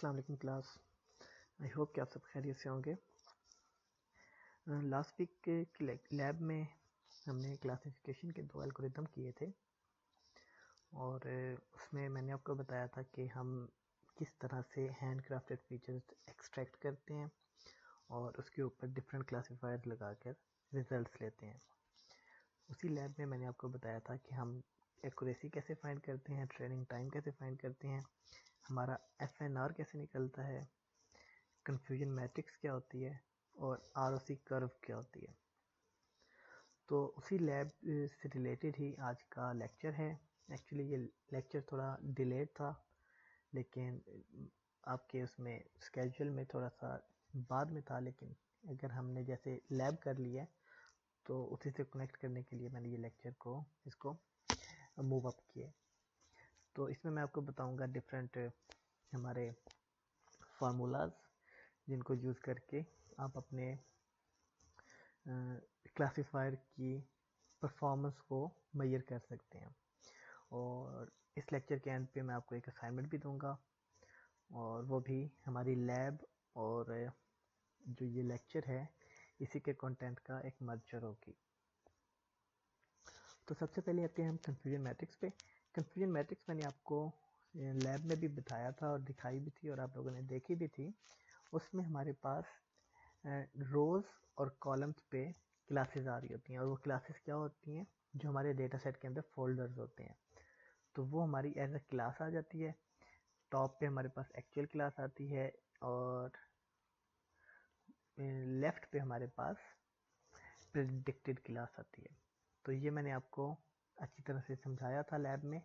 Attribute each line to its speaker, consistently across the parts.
Speaker 1: अस्सलाम वालेकुम class. I hope कि आप सब खैरियत से होंगे। लास्ट वीक के लैब में हमने क्लासिफिकेशन के 2 एल्गोरिदम किए थे और उसमें मैंने आपको बताया था कि हम किस तरह से हैंड क्राफ्टेड फीचर्स एक्सट्रैक्ट करते हैं और उसके ऊपर डिफरेंट क्लासीफायर्स लगाकर रिजल्ट्स लेते हैं। उसी लैब में मैंने आपको बताया था कि हम एक्यूरेसी कैसे फाइंड करते हैं, ट्रेनिंग टाइम कैसे फाइंड करते हैं, हमारा FNR कैसे निकलता है, कन्फ्यूजन मैट्रिक्स क्या होती है और ROC कर्व क्या होती है। तो उसी लैब से रिलेटेड ही आज का लेक्चर है। एक्चुअली ये लेक्चर थोड़ा डिलेड था, लेकिन आपके उसमें स्केड्यूल में थोड़ा सा बाद में था, लेकिन अगर हमने जैसे लैब कर लिया तो उसी से कनेक्ट करने के लिए मैंने ये लेक्चर को इसको मूव अप किए। तो इसमें मैं आपको बताऊंगा डिफरेंट हमारे फार्मूलाज जिनको यूज़ करके आप अपने क्लासीफायर की परफॉर्मेंस को मेजर कर सकते हैं। और इस लेक्चर के एंड पे मैं आपको एक असाइनमेंट भी दूंगा और वो भी हमारी लैब और जो ये लेक्चर है इसी के कंटेंट का एक मर्जर होगी। तो सबसे पहले आते हैं हम कन्फ्यूजन मैट्रिक्स पे। कन्फ्यूजन मैट्रिक्स मैंने आपको लैब में भी बताया था और दिखाई भी थी और आप लोगों ने देखी भी थी। उसमें हमारे पास रोज़ और कॉलम्स पे क्लासेस आ रही होती हैं और वो क्लासेस क्या होती हैं, जो हमारे डेटा सेट के अंदर फोल्डर्स होते हैं। तो वो हमारी एज अ क्लास आ जाती है। टॉप पे हमारे पास एक्चुअल क्लास आती है और लेफ्ट पे हमारे पास प्रेडिक्टेड क्लास आती है। तो ये मैंने आपको अच्छी तरह से समझाया था लैब में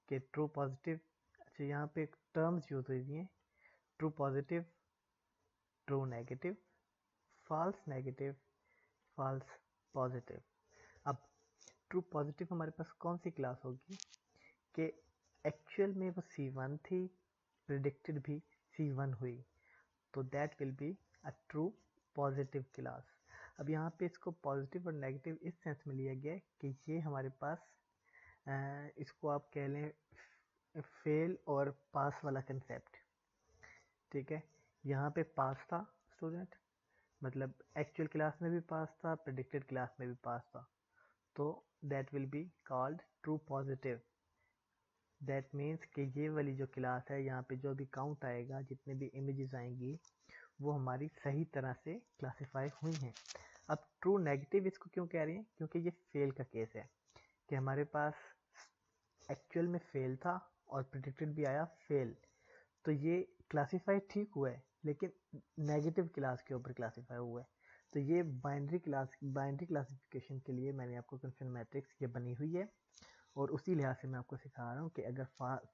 Speaker 1: कि ट्रू पॉजिटिव, अच्छा यहाँ पे टर्म्स यूज हुई हैं, true positive, true negative, false negative, false positive. अब ट्रू पॉजिटिव हमारे पास कौन सी क्लास होगी कि एक्चुअल में वो C1 थी, प्रिडिक्टेड भी C1 हुई, तो that will be a true positive class. अब यहाँ पे इसको पॉजिटिव और नेगेटिव इस सेंस में लिया गया कि ये हमारे पास इसको आप कह लें फेल और पास वाला कंसेप्ट। ठीक है, यहाँ पे पास था स्टूडेंट, मतलब एक्चुअल क्लास में भी पास था, प्रेडिक्टेड क्लास में भी पास था, तो that will be called true positive. That means कि ये वाली जो क्लास है, यहाँ पे जो भी काउंट आएगा, जितने भी इमेजेस आएंगी, वो हमारी सही तरह से क्लासीफाई हुई हैं। अब ट्रू नेगेटिव इसको क्यों कह रहे हैं, क्योंकि ये फेल का केस है कि हमारे पास एक्चुअल में फेल था और प्रेडिक्टेड भी आया फेल, तो ये क्लासीफाई ठीक हुआ है लेकिन नेगेटिव क्लास के ऊपर क्लासीफाई हुआ है। तो ये बाइनरी क्लासिफिकेशन के लिए मैंने आपको कन्फ्यूजन मैट्रिक्स ये बनी हुई है और उसी लिहाज से मैं आपको सिखा रहा हूँ कि अगर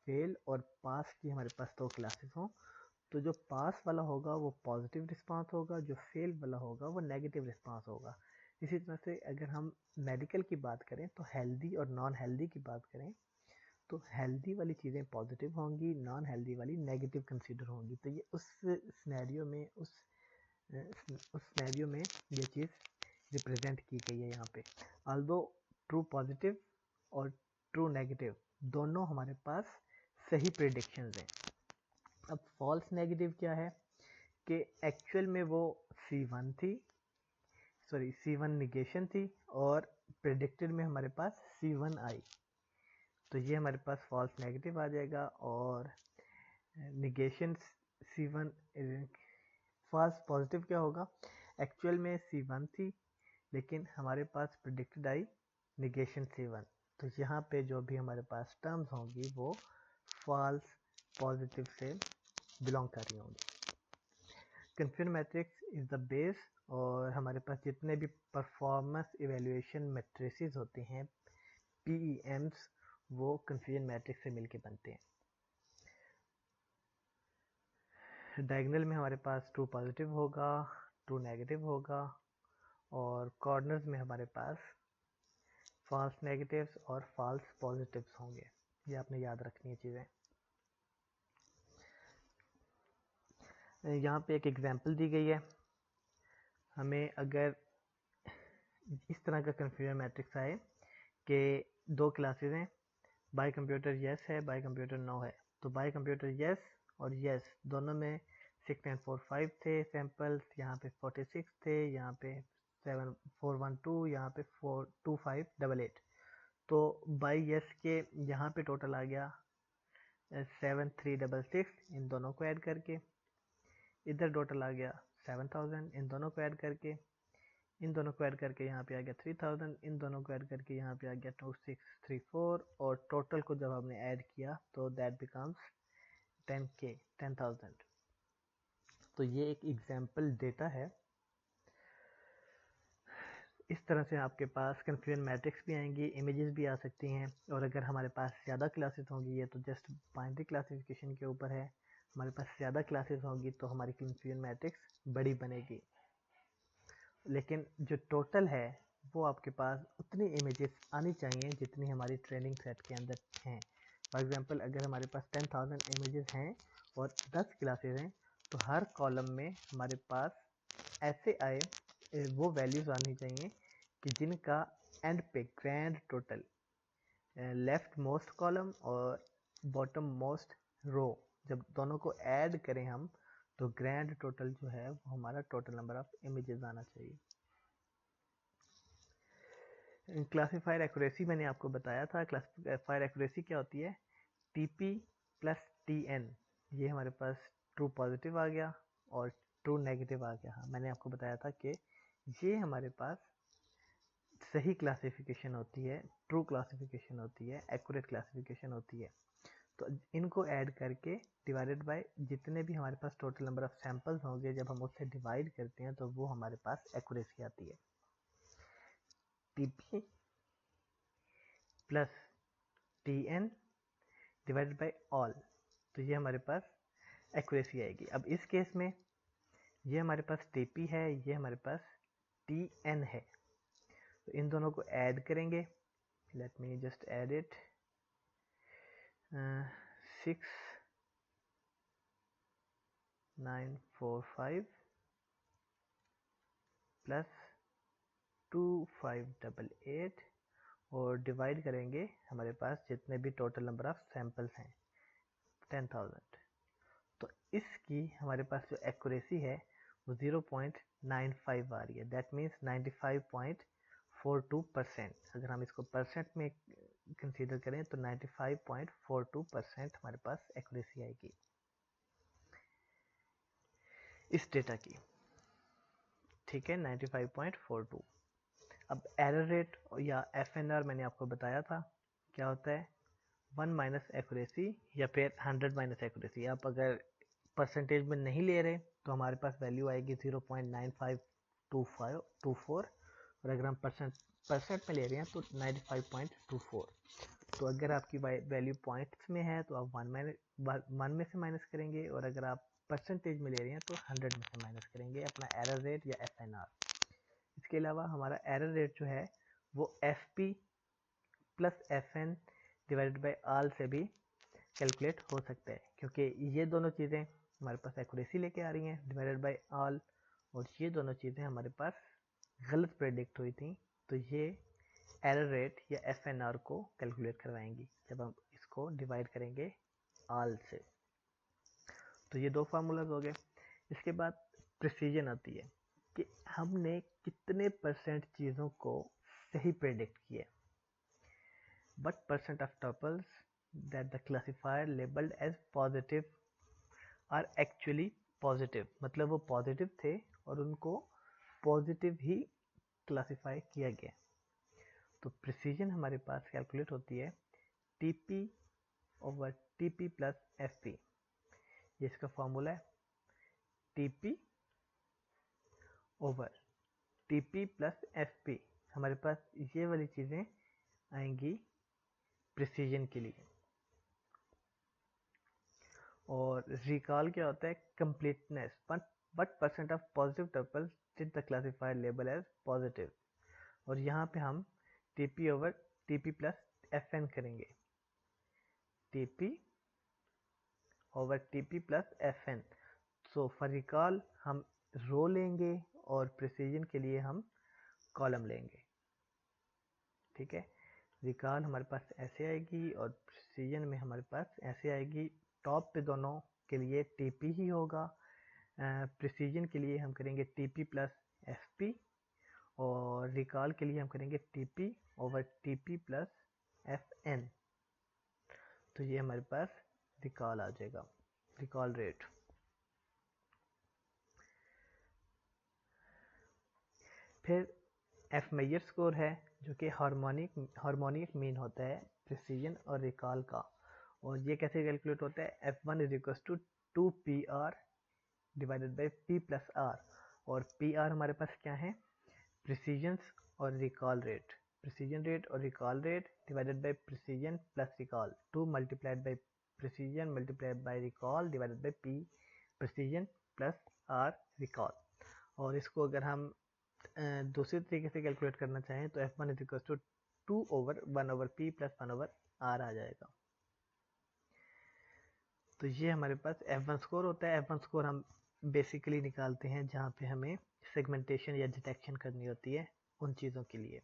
Speaker 1: फेल और पास की हमारे पास 2 क्लासेस हों तो जो पास वाला होगा वो पॉजिटिव रिस्पांस होगा, जो फेल वाला होगा वो नेगेटिव रिस्पांस होगा। इसी तरह से अगर हम मेडिकल की बात करें तो हेल्दी और नॉन हेल्दी की बात करें तो हेल्दी वाली चीज़ें पॉजिटिव होंगी, नॉन हेल्दी वाली नेगेटिव कंसीडर होंगी। तो ये उस सिनेरियो में ये चीज़ रिप्रेजेंट की गई है यहाँ पे। ऑल्दो ट्रू पॉजिटिव और ट्रू नेगेटिव दोनों हमारे पास सही प्रेडिक्शंस हैं। अब फॉल्स नेगेटिव क्या है कि एक्चुअल में वो C1 थी, C1 निगेशन थी और प्रेडिक्टेड में हमारे पास C1 आई, तो ये हमारे पास फॉल्स नेगेटिव आ जाएगा। और निगेशन C1, फॉल्स पॉजिटिव क्या होगा, एक्चुअल में C1 थी लेकिन हमारे पास प्रेडिक्टेड आई निगेशन C1, तो यहाँ पे जो भी हमारे पास टर्म्स होंगी वो फॉल्स पॉजिटिव से बिलोंग कर रही होंगी। Confusion matrix is the base और हमारे पास जितने भी परफॉर्मेंस इवेल्युएशन मैट्रिसेस होते हैं PEMs, वो कन्फ्यूजन मैट्रिक्स से मिलके बनते हैं। डायगोनल में हमारे पास ट्रू पॉजिटिव होगा, ट्रू नेगेटिव होगा और कॉर्नर्स में हमारे पास फॉल्स नेगेटिव्स और फॉल्स पॉजिटिव्स होंगे। ये आपने याद रखनी है चीज़ें। यहाँ पे एक एग्जांपल दी गई है, हमें अगर इस तरह का कन्फ्यूजन मैट्रिक्स आए कि 2 क्लासेस हैं, बाय कंप्यूटर यस है, बाय कंप्यूटर नो है, तो बाय कंप्यूटर यस और यस दोनों में 6945 थे सैंपल्स, यहाँ पे 46 थे, यहाँ पे 7412, यहाँ पे 42588। तो बाई यस के यहाँ पे टोटल आ गया 7366 इन दोनों को ऐड करके, इधर टोटल आ गया 7000 इन दोनों को ऐड करके, इन दोनों को ऐड करके यहाँ पे आ गया 3000, इन दोनों को ऐड करके यहाँ पे आ गया 2634, और टोटल को जब हमने ऐड किया तो दैट बिकम्स 10K 10,000। तो ये एक एग्जाम्पल डेटा है। इस तरह से आपके पास कन्फ्यूजन मैट्रिक्स भी आएंगी, इमेजेस भी आ सकती हैं, और अगर हमारे पास ज़्यादा क्लासेस होंगी, ये तो जस्ट बाइनरी क्लासिफिकेशन के ऊपर है, हमारे पास ज़्यादा क्लासेस होंगी तो हमारी कन्फ्यूजन मैट्रिक्स बड़ी बनेगी। लेकिन जो टोटल है वो आपके पास उतनी इमेजेस आनी चाहिए जितनी हमारी ट्रेनिंग सेट के अंदर हैं। फॉर एग्जांपल अगर हमारे पास 10,000 इमेजेस हैं और 10 क्लासेस हैं, तो हर कॉलम में हमारे पास ऐसे आए वो वैल्यूज़ आनी चाहिए कि जिनका एंड पे grand total left most column और बॉटम मोस्ट रो जब दोनों को ऐड करें हम, तो ग्रैंड टोटल जो है वो हमारा टोटल नंबर ऑफ इमेजेस आना चाहिए। क्लासीफायर एक्यूरेसी मैंने आपको बताया था। क्लासीफायर एक्यूरेसी क्या होती है? टीपी प्लस टीएन, ये हमारे पास ट्रू पॉजिटिव आ गया और ट्रू नेगेटिव आ गया। हाँ, मैंने आपको बताया था कि ये हमारे पास सही क्लासिफिकेशन होती है, ट्रू क्लासिफिकेशन होती है, एक्यूरेट क्लासिफिकेशन होती है। तो इनको ऐड करके डिवाइडेड बाय जितने भी हमारे पास टोटल नंबर ऑफ सैंपल्स होंगे, जब हम उससे डिवाइड करते हैं तो वो हमारे पास एक्यूरेसी आती है। TP plus TN divided by all, तो ये हमारे पास एक्यूरेसी आएगी। अब इस केस में ये हमारे पास टीपी है, ये हमारे पास टीएन है, तो इन दोनों को ऐड करेंगे। Let me just add it 6945 plus 2588 और डिवाइड करेंगे हमारे पास जितने भी टोटल नंबर ऑफ सैंपल्स हैं 10,000। तो इसकी हमारे पास जो एक्यूरेसी है वो 0.95 आ रही है, दैट मीन्स 95.42%। अगर हम इसको परसेंट में कंसीडर करें तो 95.42% हमारे पास एक्यूरेसी आएगी इस डेटा की। ठीक है, 95.42। अब एरर रेट या FNR मैंने आपको बताया था क्या होता है, 1 माइनस एक्यूरेसी या फिर 100 माइनस एक्यूरेसी। आप अगर परसेंटेज में नहीं ले रहे तो हमारे पास वैल्यू आएगी 0.9524, और अगर हम परसेंट में ले रहे हैं तो 95.24। तो अगर आपकी वैल्यू पॉइंट्स में है तो आप 1 में से माइनस करेंगे, और अगर आप परसेंटेज में ले रहे हैं तो 100 में से माइनस करेंगे अपना एरर रेट या FNR। इसके अलावा हमारा एरर रेट जो है वो FP plus FN divided by all से भी कैलकुलेट हो सकता है, क्योंकि ये दोनों चीज़ें हमारे पास एक्यूरेसी लेके आ रही हैं डिवाइडेड बाय आल, और ये दोनों चीज़ें हमारे पास गलत प्रेडिक्ट हुई थी, तो ये एरर रेट या FNR को कैलकुलेट करवाएंगी जब हम इसको डिवाइड करेंगे आल से। तो ये दो फार्मूलाज हो गए। इसके बाद प्रिसीजन आती है कि हमने कितने परसेंट चीज़ों को सही प्रेडिक्ट किया। What percent of tuples that the classifier labeled as positive are actually positive, मतलब वो पॉजिटिव थे और उनको पॉजिटिव ही क्लासिफाई किया गया। तो प्रिसीजन हमारे पास कैलकुलेट होती है TP over TP plus FP। ये इसका फॉर्मूला है TP over TP plus FP। हमारे पास ये वाली चीज़ें आएंगी प्रिसीजन के लिए। और रिकॉल क्या होता है? Completeness, but percent of positive tuples did the classifier label as positive, और यहाँ पे हम TP over TP plus FN करेंगे, TP over TP plus FN। So for recall हम रो लेंगे और प्रिसीजन के लिए हम कॉलम लेंगे। ठीक है, रिकॉल हमारे पास ऐसे आएगी और प्रिसीजन में हमारे पास ऐसे आएगी टॉप पे दोनों के लिए टीपी ही होगा। प्रिसीजन के लिए हम करेंगे टीपी प्लस एफपी, और रिकॉल के लिए हम करेंगे टीपी ओवर टीपी प्लस एफएन। तो ये हमारे पास रिकॉल आ जाएगा, रिकॉल रेट। फिर एफ मेजर स्कोर है जो कि हार्मोनिक मीन होता है प्रिसीजन और रिकॉल का, और ये कैसे कैलकुलेट होता है, F1 is equal to 2PR divided by P plus R, और PR हमारे पास क्या है, प्रिसीजन और रिकॉल रेट, प्रिसीजन रेट और recall rate divided by precision plus recall, 2 multiplied by precision multiplied by recall divided by P precision plus R recall. और इसको अगर हम दूसरे तरीके से कैलकुलेट करना चाहें तो F1 is equal to 2 over 1 over P plus 1 over R आ जाएगा। तो ये हमारे पास F1 स्कोर होता है। F1 स्कोर हम बेसिकली निकालते हैं जहाँ पे हमें सेगमेंटेशन या डिटेक्शन करनी होती है उन चीज़ों के लिए।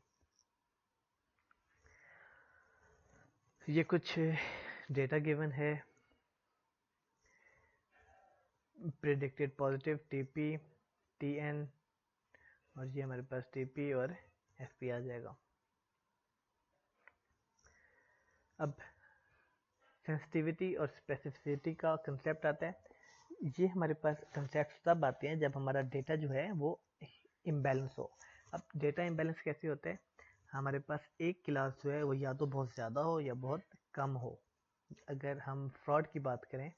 Speaker 1: ये कुछ डेटा गिवन है, प्रेडिक्टेड पॉजिटिव टीपी टीएन, और ये हमारे पास टीपी और एफपी आ जाएगा। अब सेंसिटिविटी और स्पेसिफिसिटी का कंसेप्ट आता है। ये हमारे पास कंसेप्ट तब आते हैं जब हमारा डेटा जो है वो इम्बैलेंस हो। अब डेटा इम्बैलेंस कैसे होता है, हमारे पास एक क्लास जो है वो या तो बहुत ज़्यादा हो या बहुत कम हो। अगर हम फ्रॉड की बात करें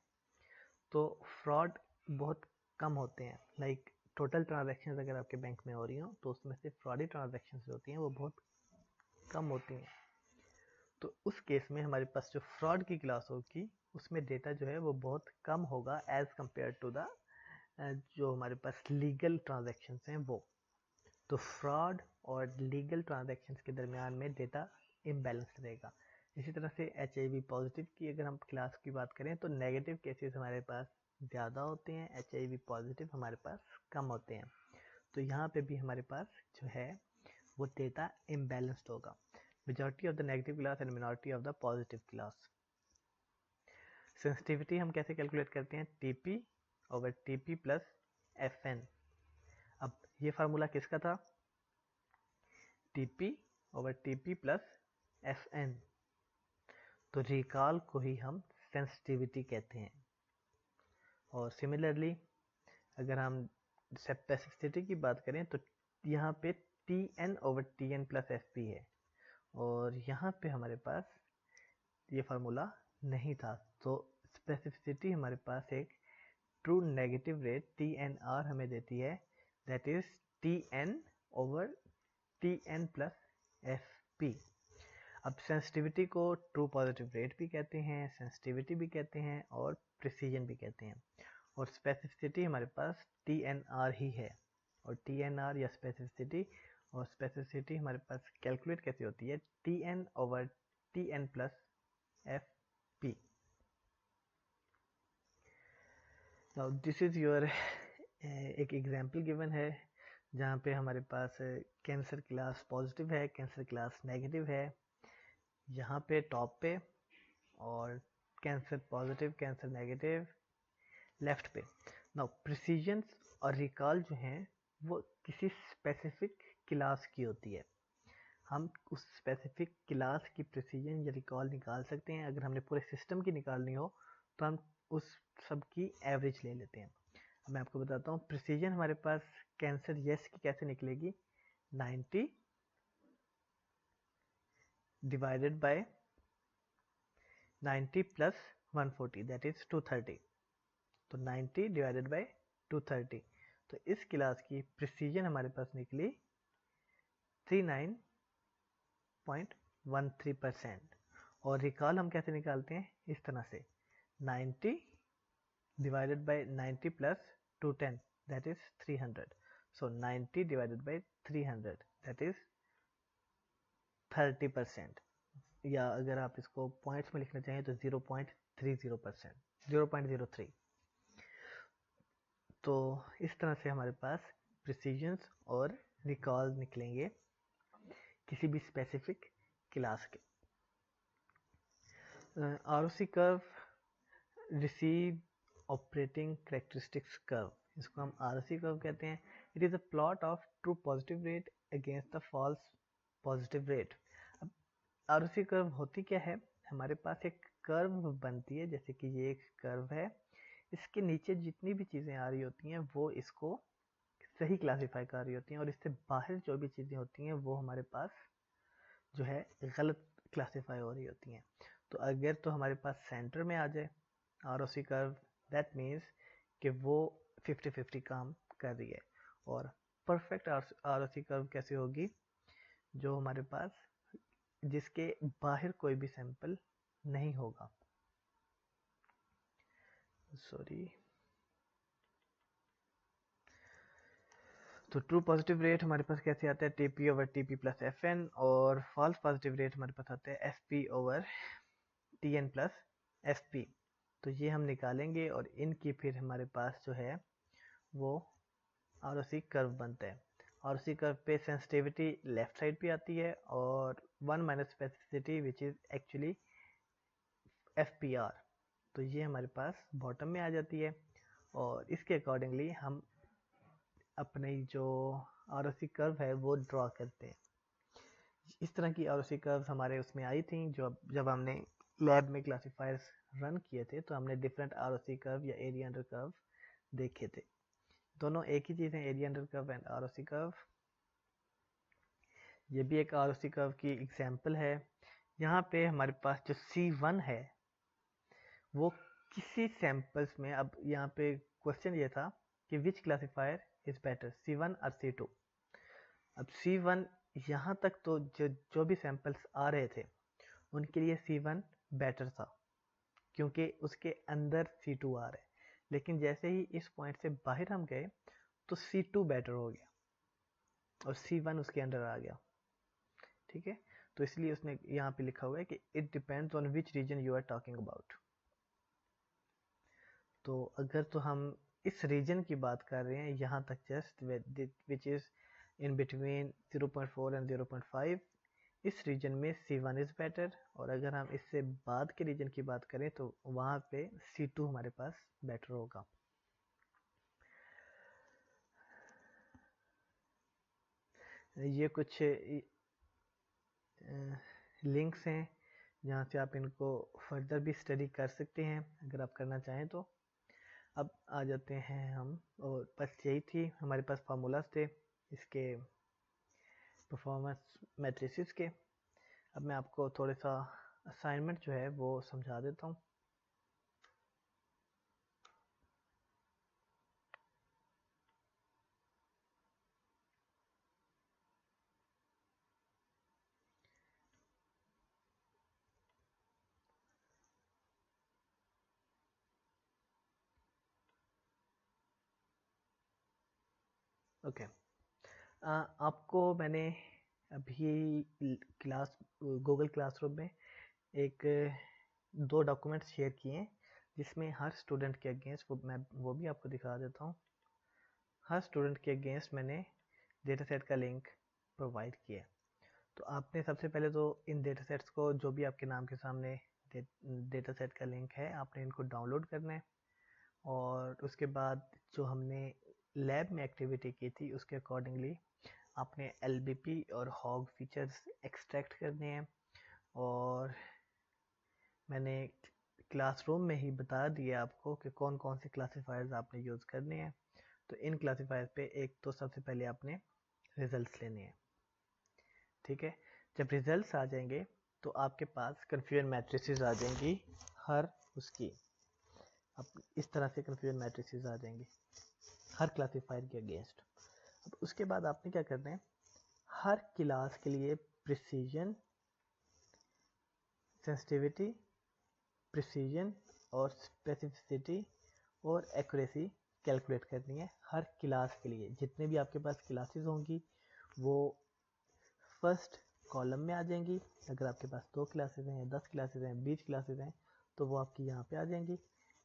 Speaker 1: तो फ्रॉड बहुत कम होते हैं, लाइक टोटल ट्रांजैक्शंस अगर आपके बैंक में हो रही हो तो उसमें से फ्रॉडी ट्रांजैक्शंस होती हैं वो बहुत कम होती हैं। तो उस केस में हमारे पास जो फ्रॉड की क्लास होगी उसमें डेटा जो है वो बहुत कम होगा एज कंपेयर टू द जो हमारे पास लीगल ट्रांजैक्शंस हैं वो। तो फ्रॉड और लीगल ट्रांजैक्शंस के दरमियान में डेटा इम्बैलेंस रहेगा। इसी तरह से HIV पॉजिटिव की अगर हम क्लास की बात करें तो नेगेटिव केसेस हमारे पास ज़्यादा होते हैं, HIV पॉजिटिव हमारे पास कम होते हैं। तो यहाँ पे भी हमारे पास जो है वो डेटा इम्बैलेंस्ड होगा, majority of the negative class and minority of the positive class. Sensitivity हम कैसे कैलकुलेट करते हैं, TP over TP plus FN। अब ये फार्मूला किसका था, TP over TP plus FN। तो रिकॉल को ही हम सेंसिटिविटी कहते हैं। और सिमिलरली अगर हम स्पेसिफिसिटी की बात करें तो यहाँ पे TN over TN plus FP है, और यहाँ पे हमारे पास ये फार्मूला नहीं था। तो स्पेसिफिसिटी हमारे पास एक ट्रू नेगेटिव रेट TNR हमें देती है, that is TN over TN plus FP। अब सेंसिटिविटी को ट्रू पॉजिटिव रेट भी कहते हैं, सेंसिटिविटी भी कहते हैं और प्रिसीजन भी कहते हैं। और स्पेसिफिसिटी हमारे पास TNR ही है, और TNR या स्पेसिफिसिटी और स्पेसिफिसिटी हमारे पास कैलकुलेट कैसे होती है, TN over TN plus FP। Now this is your एक एग्जाम्पल गिवन है जहाँ पे हमारे पास कैंसर क्लास पॉजिटिव है, कैंसर क्लास नेगेटिव है यहाँ पे टॉप पे, और cancer positive cancer negative left पे। नाउ प्रिसीजन और रिकॉल जो हैं वो किसी स्पेसिफिक क्लास की होती है। हम उस स्पेसिफिक क्लास की प्रिसीजन या रिकॉल निकाल सकते हैं। अगर हमने पूरे सिस्टम की निकालनी हो तो हम उस सब की एवरेज ले लेते हैं। अब मैं आपको बताता हूँ प्रिसीजन हमारे पास कैंसर यस की कैसे निकलेगी, 90 divided by 90 plus 140 that is 230। तो 90 डिवाइडेड बाय 230, तो इस क्लास की प्रिसीजन हमारे पास निकली 39.13%। और रिकॉल हम कैसे निकालते हैं, इस तरह से 90 divided by 90 plus 210 that is 300. So 90 divided by 300 that is 30%, या अगर आप इसको पॉइंट्स में लिखना चाहें तो 0.30%, 0.03। तो इस तरह से हमारे पास प्रिसीजन्स और रिकॉल निकलेंगे किसी भी स्पेसिफिक क्लास के। ROC curve receive operating characteristics curve, इसको हम आरओसी कर्व कहते हैं। It is a plot of true positive rate against the false positive rate. अब आरओसी कर्व होती क्या है, हमारे पास एक कर्व बनती है, जैसे कि ये एक कर्व है, इसके नीचे जितनी भी चीज़ें आ रही होती हैं वो इसको सही क्लासीफाई कर रही होती हैं, और इससे बाहर जो भी चीज़ें होती हैं वो हमारे पास जो है गलत क्लासीफाई हो रही होती हैं। तो अगर तो हमारे पास सेंटर में आ जाए आरओसी कर्व, दैट मीन्स कि वो 50-50 काम कर रही है। और परफेक्ट आरओसी कर्व कैसे होगी, जो हमारे पास जिसके बाहर कोई भी सैंपल नहीं होगा। सॉरी, तो ट्रू पॉजिटिव रेट हमारे पास कैसे आता है, TP over TP plus F N, और फॉल्स पॉजिटिव रेट हमारे पास आता है F P over T N plus F P. तो ये हम निकालेंगे और इनकी फिर हमारे पास जो है वो आरओसी कर्व बनता है। आरओसी कर्व पे सेंसिटिविटी लेफ्ट साइड पे आती है और 1 minus specificity which is actually F P R, तो ये हमारे पास बॉटम में आ जाती है। और इसके अकॉर्डिंगली हम अपनी जो आरओसी कर्व है वो ड्रॉ करते हैं। इस तरह की आरओसी कर्व हमारे उसमें आई थी, जो जब हमने लैब में क्लासीफायर्स रन किए थे तो हमने डिफरेंट आरओसी कर्व या एरिया अंडर कर्व देखे थे। दोनों एक ही चीज़ है, area under curve and ROC curve. ये भी एक आरओसी कर्व की एग्जांपल है। यहाँ पे हमारे पास जो C1 है वो किसी सैंपल्स में, अब यहाँ पे क्वेश्चन ये था कि विच क्लासीफायर इज बेटर, C1 और C2। अब C1 यहाँ तक तो जो भी सैंपल्स आ रहे थे उनके लिए C1 बेटर था, क्योंकि उसके अंदर C2 आ रहे, लेकिन जैसे ही इस पॉइंट से बाहर हम गए तो C2 बेटर हो गया और C1 उसके अंदर आ गया। ठीक है, तो इसलिए उसने यहाँ पे लिखा हुआ है कि it depends on which region you are talking about. तो अगर तो हम इस रीजन की बात कर रहे हैं यहाँ तक just which is in between 0.4 and 0.5, इस रीजन में C1 इज़ बेटर। और अगर हम इससे बाद के रीजन की बात करें तो वहाँ पे C2 हमारे पास बेटर होगा। ये कुछ लिंक्स हैं जहाँ से आप इनको फर्दर भी स्टडी कर सकते हैं अगर आप करना चाहें तो। अब आ जाते हैं हम, और बस यही थी हमारे पास फार्मूलाज थे इसके परफॉर्मेंस मैट्रिसेस के। अब मैं आपको थोड़ा सा असाइनमेंट जो है वो समझा देता हूँ। ओके, आपको मैंने अभी क्लास गूगल क्लासरूम में एक 2 डॉक्यूमेंट्स शेयर किए हैं जिसमें हर स्टूडेंट के अगेंस्ट वो भी आपको दिखा देता हूँ। हर स्टूडेंट के अगेंस्ट मैंने डेटा सेट का लिंक प्रोवाइड किया। तो आपने सबसे पहले तो इन डेटा सेट्स को, जो भी आपके नाम के सामने डेटा सेट का लिंक है, आपने इनको डाउनलोड करना है। और उसके बाद जो हमने लैब में एक्टिविटी की थी उसके अकॉर्डिंगली आपने LBP और हॉग फीचर्स एक्सट्रैक्ट करने हैं। और मैंने क्लासरूम में ही बता दिया आपको कि कौन कौन से क्लासीफायर्स आपने यूज़ करने हैं। तो इन क्लासीफायर पे एक तो सबसे पहले आपने रिजल्ट्स लेने हैं। ठीक है, जब रिजल्ट्स आ जाएंगे तो आपके पास कन्फ्यूजन मैट्रिसेस आ जाएंगी हर उसकी। अब इस तरह से कन्फ्यूजन मैट्रिसेस आ जाएंगी हर क्लासीफायर के अगेंस्ट। अब उसके बाद आपने क्या करना है, हर क्लास के लिए प्रिसीजन, सेंसिटिविटी, प्रिसीजन और स्पेसिफिसिटी और एक्यूरेसी कैलकुलेट करनी है हर क्लास के लिए। जितने भी आपके पास क्लासेस होंगी वो फर्स्ट कॉलम में आ जाएंगी। अगर आपके पास 2 क्लासेस हैं, 10 क्लासेस हैं, 20 क्लासेस हैं तो वो आपकी यहाँ पे आ जाएंगी।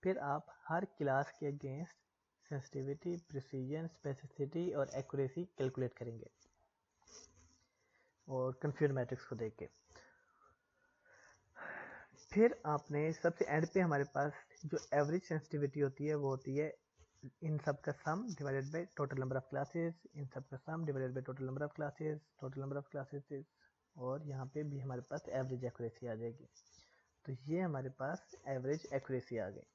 Speaker 1: फिर आप हर क्लास के अगेंस्ट सेंसिटिविटी, प्रिसीजन, स्पेसिफिसिटी और एक्यूरेसी कैलकुलेट करेंगे और कन्फ्यूजन मैट्रिक्स को देख के। फिर आपने सबसे एंड पे हमारे पास जो एवरेज सेंसिटिविटी होती है वो होती है इन सब का sum divided by total number of classes, इन सब का sum divided by total number of classes, total number of classes, और यहाँ पे भी हमारे पास एवरेज एक्यूरेसी आ जाएगी। तो ये हमारे पास एवरेज एक्यूरेसी आ गई।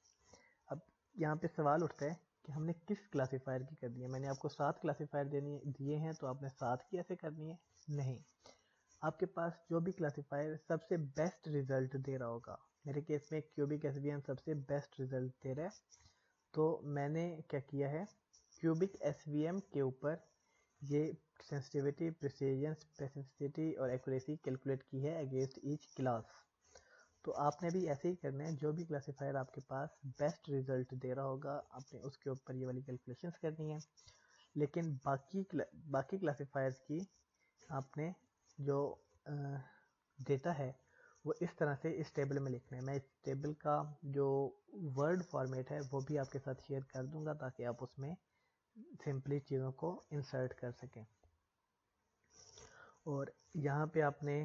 Speaker 1: अब यहाँ पे सवाल उठता है कि हमने किस क्लासीफायर की करनी है। मैंने आपको 7 क्लासीफायर दिए हैं, तो आपने 7 की ऐसे करनी है? नहीं, आपके पास जो भी क्लासीफायर सबसे बेस्ट रिजल्ट दे रहा होगा, मेरे केस में क्यूबिक एसवीएम सबसे बेस्ट रिजल्ट दे रहा है, तो मैंने क्या किया है, क्यूबिक एसवीएम के ऊपर ये सेंसिटिविटी, प्रिसीजन, स्पेसिफिसिटी और एक्यूरेसी कैलकुलेट की है अगेंस्ट ईच क्लास। तो आपने भी ऐसे ही करना है, जो भी क्लासीफायर आपके पास बेस्ट रिजल्ट दे रहा होगा आपने उसके ऊपर ये वाली कैलकुलेशंस करनी है। लेकिन बाकी क्लासीफायर्स की आपने जो डेटा है वो इस तरह से इस टेबल में लिखना है। मैं इस टेबल का जो वर्ड फॉर्मेट है वो भी आपके साथ शेयर कर दूंगा ताकि आप उसमें सिंपली चीज़ों को इंसर्ट कर सकें। और यहाँ पे आपने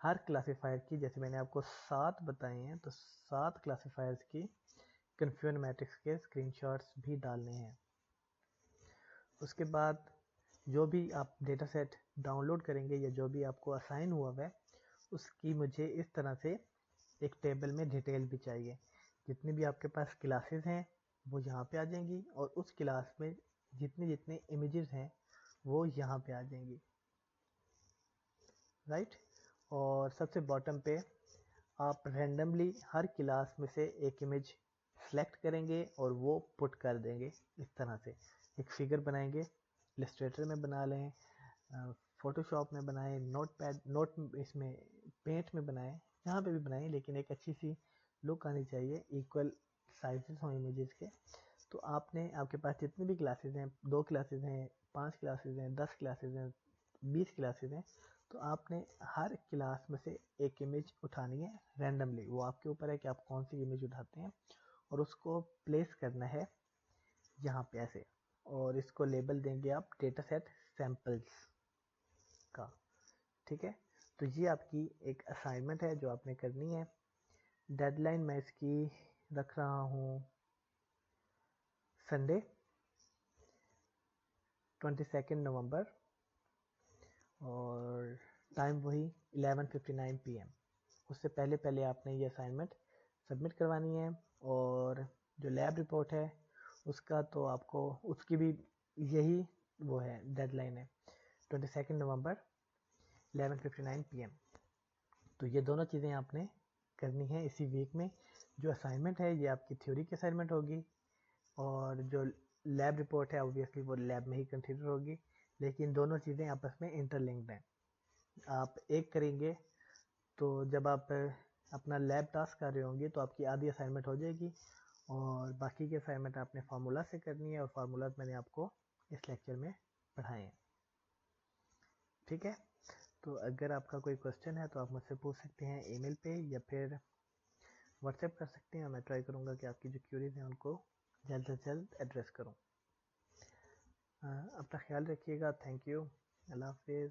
Speaker 1: हर क्लासीफायर की, जैसे मैंने आपको 7 बताए हैं, तो 7 क्लासीफायर्स की कन्फ्यूजन मैट्रिक्स के स्क्रीनशॉट्स भी डालने हैं। उसके बाद जो भी आप डेटा सेट डाउनलोड करेंगे या जो भी आपको असाइन हुआ है उसकी मुझे इस तरह से एक टेबल में डिटेल भी चाहिए। जितनी भी आपके पास क्लासेस हैं वो यहाँ पे आ जाएंगी, और उस क्लास में जितने जितने इमेजेस हैं वो यहाँ पे आ जाएंगी, राइट। और सबसे बॉटम पे आप रैंडमली हर क्लास में से एक इमेज सेलेक्ट करेंगे और वो पुट कर देंगे। इस तरह से एक फिगर बनाएंगे, इलस्ट्रेटर में बना लें, फोटोशॉप में बनाएं, नोट इसमें पेंट में बनाएं, जहाँ पे भी बनाएं, लेकिन एक अच्छी सी लुक आनी चाहिए, इक्वल साइजेस हों इमेजेस के। तो आपने, आपके पास जितनी भी क्लासेस हैं, 2 क्लासेस हैं, 5 क्लासेस हैं, 10 क्लासेस हैं, 20 क्लासेस हैं, तो आपने हर क्लास में से एक इमेज उठानी है रैंडमली। वो आपके ऊपर है कि आप कौन सी इमेज उठाते हैं, और उसको प्लेस करना है यहाँ पे ऐसे, और इसको लेबल देंगे आप डेटा सेट सैम्पल्स का, ठीक है। तो ये आपकी एक असाइनमेंट है जो आपने करनी है। डेडलाइन मैं इसकी रख रहा हूँ संडे 22 नवंबर, और टाइम वही 11:59 PM। उससे पहले पहले आपने ये असाइनमेंट सबमिट करवानी है। और जो लैब रिपोर्ट है उसका तो आपको, उसकी भी यही वो है, डेडलाइन है 22 नवंबर 11:59 PM। तो ये दोनों चीज़ें आपने करनी है इसी वीक में। जो असाइनमेंट है ये आपकी थ्योरी की असाइनमेंट होगी, और जो लैब रिपोर्ट है ऑब्वियसली वो लैब में ही कंसिडर होगी, लेकिन दोनों चीज़ें आपस में इंटरलिंक्ड हैं। आप एक करेंगे तो जब आप अपना लैब टास्क कर रहे होंगे तो आपकी आधी असाइनमेंट हो जाएगी, और बाकी की असाइनमेंट आपने फार्मूला से करनी है, और फार्मूलाज मैंने आपको इस लेक्चर में पढ़ाए हैं, ठीक है। तो अगर आपका कोई क्वेश्चन है तो आप मुझसे पूछ सकते हैं ईमेल पे, या फिर व्हाट्सएप कर सकते हैं। मैं ट्राई करूँगा कि आपकी जो क्यूरीज हैं उनको जल्द से जल्द एड्रेस करूँ। अपना ख्याल रखिएगा। Thank you. अल्लाह हाफिज़।